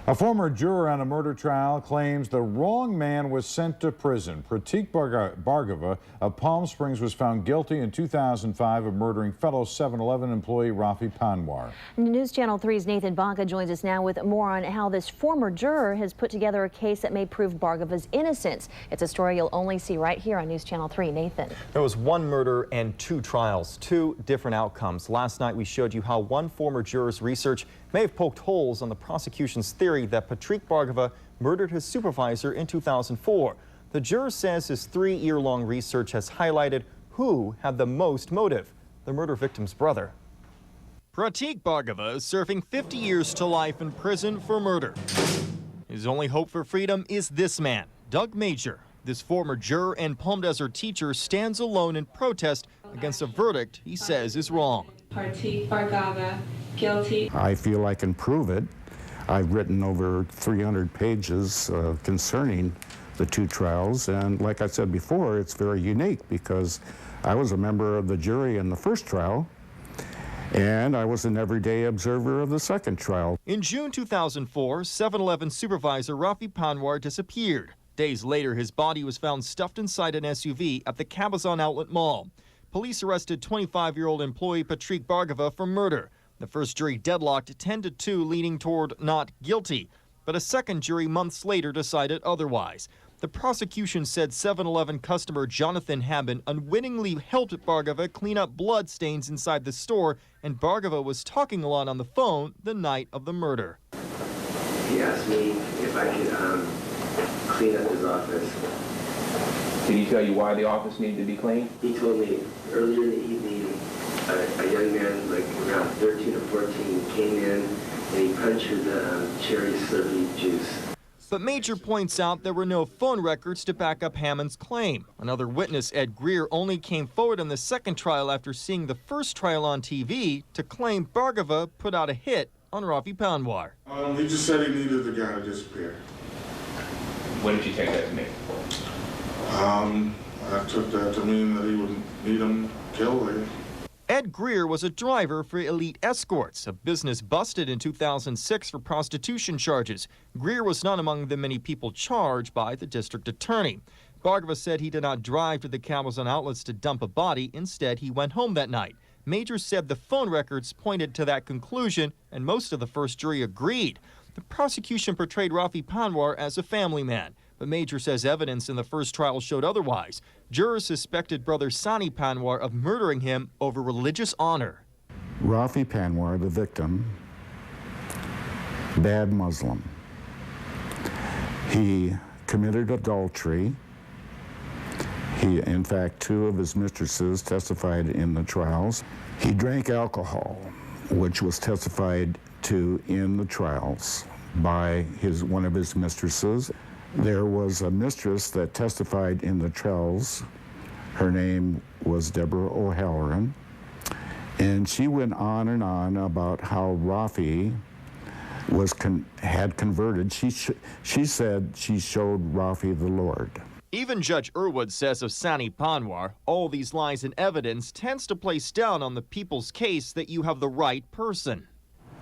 A former juror on a murder trial claims the wrong man was sent to prison. Prateek Bhargava of Palm Springs was found guilty in 2005 of murdering fellow 7-Eleven employee Rafi Panwhar. News Channel 3's Nathan Baca joins us now with more on how this former juror has put together a case that may prove Bhargava's innocence. It's a story you'll only see right here on News Channel 3. Nathan. There was one murder and two trials, two different outcomes. Last night we showed you how one former juror's research may have poked holes on the prosecution's theory that Prateek Bhargava murdered his supervisor in 2004. The juror says his 3-year-long research has highlighted who had the most motive: the murder victim's brother. Prateek Bhargava is serving 50 years to life in prison for murder. His only hope for freedom is this man, Doug Major. This former juror and Palm Desert teacher stands alone in protest against a verdict he says is wrong. Prateek Bhargava, guilty. I feel I can prove it. I've written over 300 pages concerning the two trials, and like I said before, it's very unique because I was a member of the jury in the first trial, and I was an everyday observer of the second trial. In June 2004, 7-Eleven supervisor Rafi Panwhar disappeared. Days later, his body was found stuffed inside an SUV at the Cabazon Outlet Mall. Police arrested 25-year-old employee Prateek Bhargava for murder. The first jury deadlocked 10-2, leaning toward not guilty. But a second jury months later decided otherwise. The prosecution said 7-Eleven customer Jonathan Haben unwittingly helped Bhargava clean up blood stains inside the store, and Bhargava was talking a lot on the phone the night of the murder. He asked me if I could clean up his office. Did he tell you why the office needed to be cleaned? He told me earlier in the evening, a young man, like around 13 or 14, came in and he punctured the cherry Slurpee juice. But Major points out there were no phone records to back up Hammond's claim. Another witness, Ed Greer, only came forward in the second trial after seeing the first trial on TV to claim Bhargava put out a hit on Rafi Panwhar. He just said he needed the guy to disappear. What did you take that to mean? I took that to mean that he would need him killed later. Ed Greer was a driver for Elite Escorts, a business busted in 2006 for prostitution charges. Greer was not among the many people charged by the district attorney. Bhargava said he did not drive to the Cabazon outlets to dump a body. Instead, he went home that night. Major said the phone records pointed to that conclusion, and most of the first jury agreed. The prosecution portrayed Rafi Panwhar as a family man, but Major says evidence in the first trial showed otherwise. Jurors suspected brother Sani Panwhar of murdering him over religious honor. Rafi Panwhar, the victim, bad Muslim. He committed adultery. In fact, 2 of his mistresses testified in the trials. He drank alcohol, which was testified to in the trials by one of his mistresses. There was a mistress that testified in the trials. Her name was Deborah O'Halloran, and she went on and on about how Rafi had converted. She said she showed Rafi the Lord. Even Judge Irwood says of Sani Panwhar, all these lies and evidence tends to place down on the people's case that you have the right person.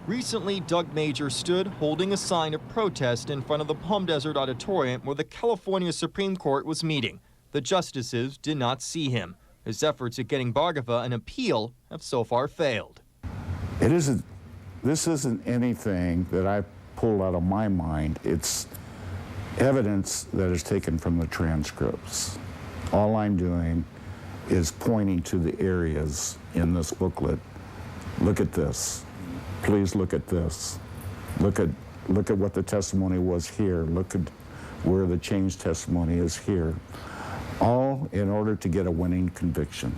Recently, Doug Major stood holding a sign of protest in front of the Palm Desert Auditorium where the California Supreme Court was meeting. The justices did not see him. His efforts at getting Bhargava an appeal have so far failed. This isn't anything that I pulled out of my mind. It's evidence that is taken from the transcripts. All I'm doing is pointing to the areas in this booklet. Look at this. Please look at this. Look at what the testimony was here. Look at where the changed testimony is here. All in order to get a winning conviction.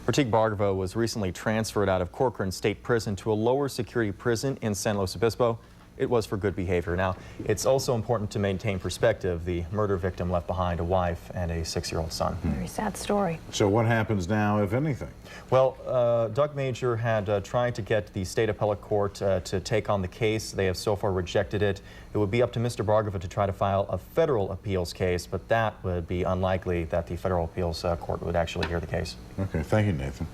Prateek Bhargava was recently transferred out of Corcoran State Prison to a lower security prison in San Luis Obispo. It was for good behavior. Now, it's also important to maintain perspective. The murder victim left behind a wife and a 6-year-old son. Very sad story. So what happens now, if anything? Well, Doug Major had tried to get the state appellate court to take on the case. They have so far rejected it. It would be up to Mr. Bhargava to try to file a federal appeals case, but that would be unlikely that the federal appeals court would actually hear the case. Okay, thank you, Nathan.